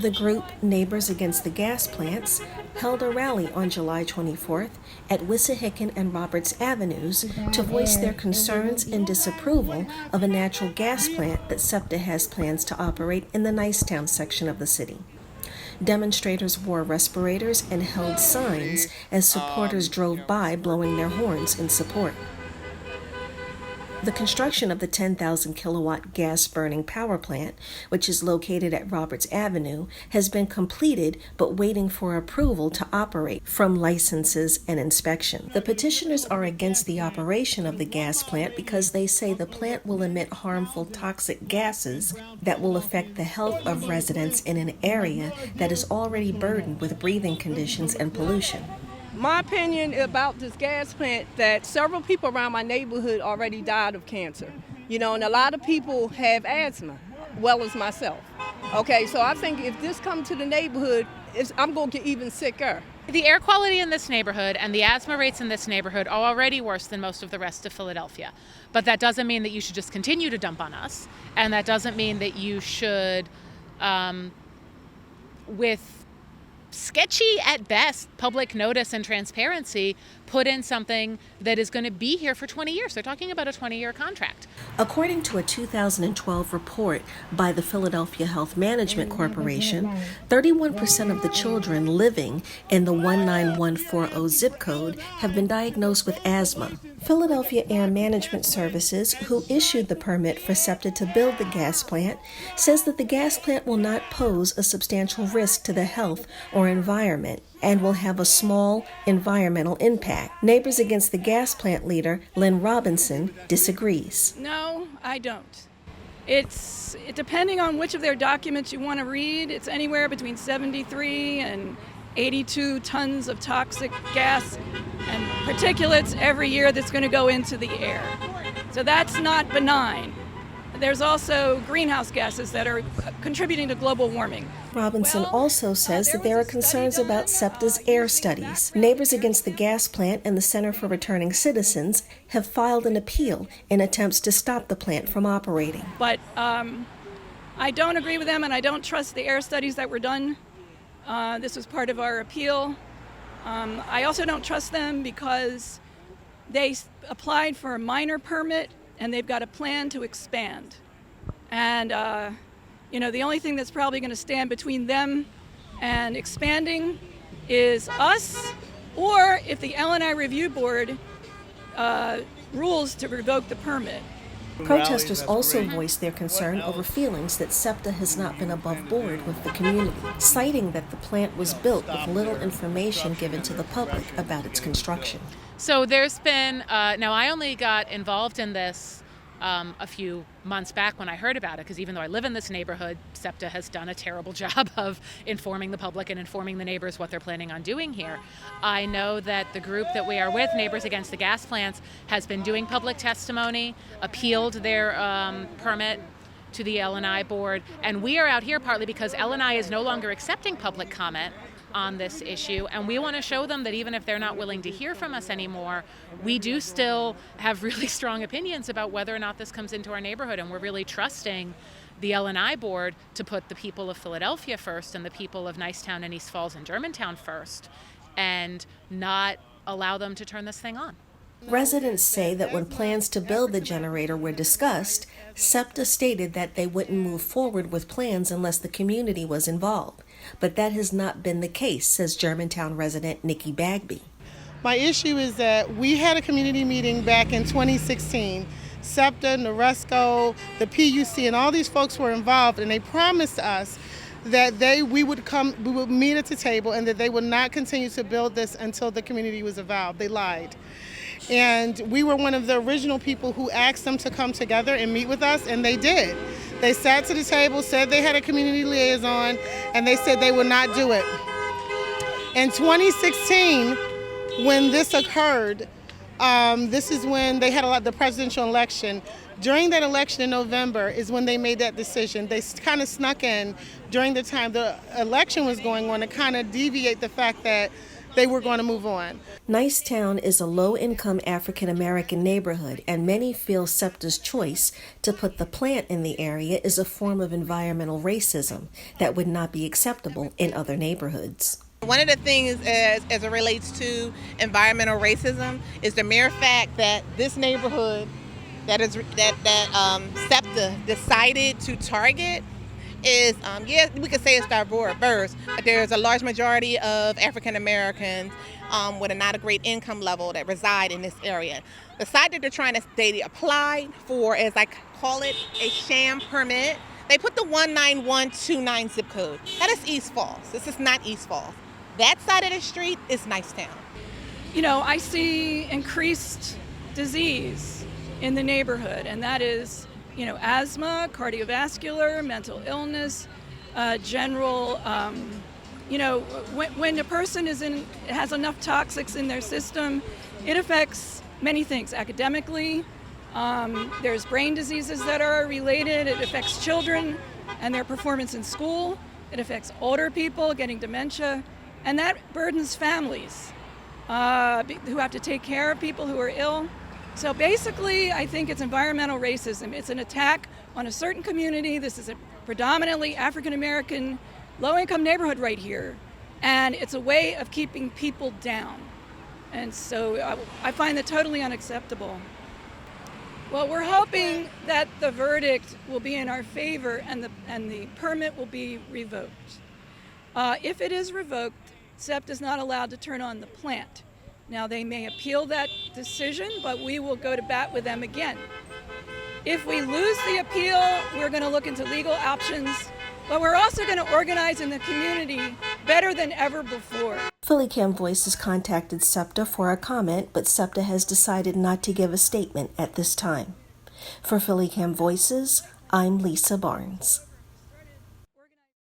The group Neighbors Against the Gas Plants held a rally on July 24th at Wissahickon and Roberts Avenues to voice their concerns and disapproval of a natural gas plant that SEPTA has plans to operate in the Nicetown section of the city. Demonstrators wore respirators and held signs as supporters drove by blowing their horns in support. The construction of the 10,000 kilowatt gas burning power plant, which is located at Roberts Avenue, has been completed but waiting for approval to operate from licenses and inspection. The petitioners are against the operation of the gas plant because they say the plant will emit harmful toxic gases that will affect the health of residents in an area that is already burdened with breathing conditions and pollution. My opinion about this gas plant, that several people around my neighborhood already died of cancer. And a lot of people have asthma, well as myself. Okay, so I think if this comes to the neighborhood, I'm going to get even sicker. The air quality in this neighborhood and the asthma rates in this neighborhood are already worse than most of the rest of Philadelphia. But that doesn't mean that you should just continue to dump on us. And that doesn't mean that you should, with sketchy at best public notice and transparency, put in something that is going to be here for 20 years. They're talking about a 20-year contract. According to a 2012 report by the Philadelphia Health Management Corporation, 31% of the children living in the 19140 zip code have been diagnosed with asthma. Philadelphia Air Management Services, who issued the permit for SEPTA to build the gas plant, says that the gas plant will not pose a substantial risk to the health or environment and will have a small environmental impact. Neighbors Against the Gas Plant leader, Lynn Robinson, disagrees. No, I don't. It's depending on which of their documents you want to read, it's anywhere between 73 and 82 tons of toxic gas and particulates every year that's going to go into the air. So that's not benign. There's also greenhouse gases that are contributing to global warming. Robinson also says that there are concerns about SEPTA's air studies. Neighbors Against the Gas Plant and the Center for Returning Citizens have filed an appeal in attempts to stop the plant from operating. But I don't agree with them, and I don't trust the air studies that were done. This was part of our appeal. I also don't trust them because they applied for a minor permit and they've got a plan to expand. And, the only thing that's probably going to stand between them and expanding is us, or if the L&I Review Board rules to revoke the permit. Protesters also voiced their concern over feelings that SEPTA has not been above board with the community, citing that the plant was built with little information given to the public about its construction. So there's been, now I only got involved in this a few months back when I heard about it, because even though I live in this neighborhood, SEPTA has done a terrible job of informing the public and informing the neighbors what they're planning on doing here. I know that the group that we are with, Neighbors Against the Gas Plants, has been doing public testimony, appealed their permit to the L&I board, and we are out here partly because L&I is no longer accepting public comment on this issue, and we want to show them that even if they're not willing to hear from us anymore, we do still have really strong opinions about whether or not this comes into our neighborhood, and we're really trusting the L&I board to put the people of Philadelphia first and the people of Nicetown and East Falls and Germantown first, and not allow them to turn this thing on. Residents say that when plans to build the generator were discussed, SEPTA stated that they wouldn't move forward with plans unless the community was involved. But that has not been the case, says Germantown resident Nikki Bagby. My issue is that we had a community meeting back in 2016. SEPTA, NORESCO, the PUC, and all these folks were involved, and they promised us that we would meet at the table and that they would not continue to build this until the community was involved. They lied. And we were one of the original people who asked them to come together and meet with us, and they did. They sat to the table, said they had a community liaison, and they said they would not do it. In 2016, when this occurred, this is when they had the presidential election. During that election in November is when they made that decision. They kind of snuck in during the time the election was going on to kind of deviate the fact that they were going to move on. Nicetown is a low-income African-American neighborhood, and many feel SEPTA's choice to put the plant in the area is a form of environmental racism that would not be acceptable in other neighborhoods. One of the things as it relates to environmental racism is the mere fact that this neighborhood that SEPTA decided to target is, we could say it's diverse, but there's a large majority of African Americans with not a great income level that reside in this area. The site that they applied for, as I call it, a sham permit. They put the 19129 zip code. That is East Falls. This is not East Falls. That side of the street is Nicetown. You know, I see increased disease in the neighborhood, and that is, you know, asthma, cardiovascular, mental illness, general, you know, when a person has enough toxics in their system, it affects many things. Academically, there's brain diseases that are related. It affects children and their performance in school. It affects older people getting dementia, and that burdens families who have to take care of people who are ill. So basically, I think it's environmental racism. It's an attack on a certain community. This is a predominantly African-American, low-income neighborhood right here, and it's a way of keeping people down. And so I find that totally unacceptable. Well, we're hoping that the verdict will be in our favor and the permit will be revoked. If it is revoked, SEPTA is not allowed to turn on the plant. Now, they may appeal that decision, but we will go to bat with them again. If we lose the appeal, we're going to look into legal options, but we're also going to organize in the community better than ever before. PhillyCAM Voices contacted SEPTA for a comment, but SEPTA has decided not to give a statement at this time. For PhillyCAM Voices, I'm Lisa Barnes.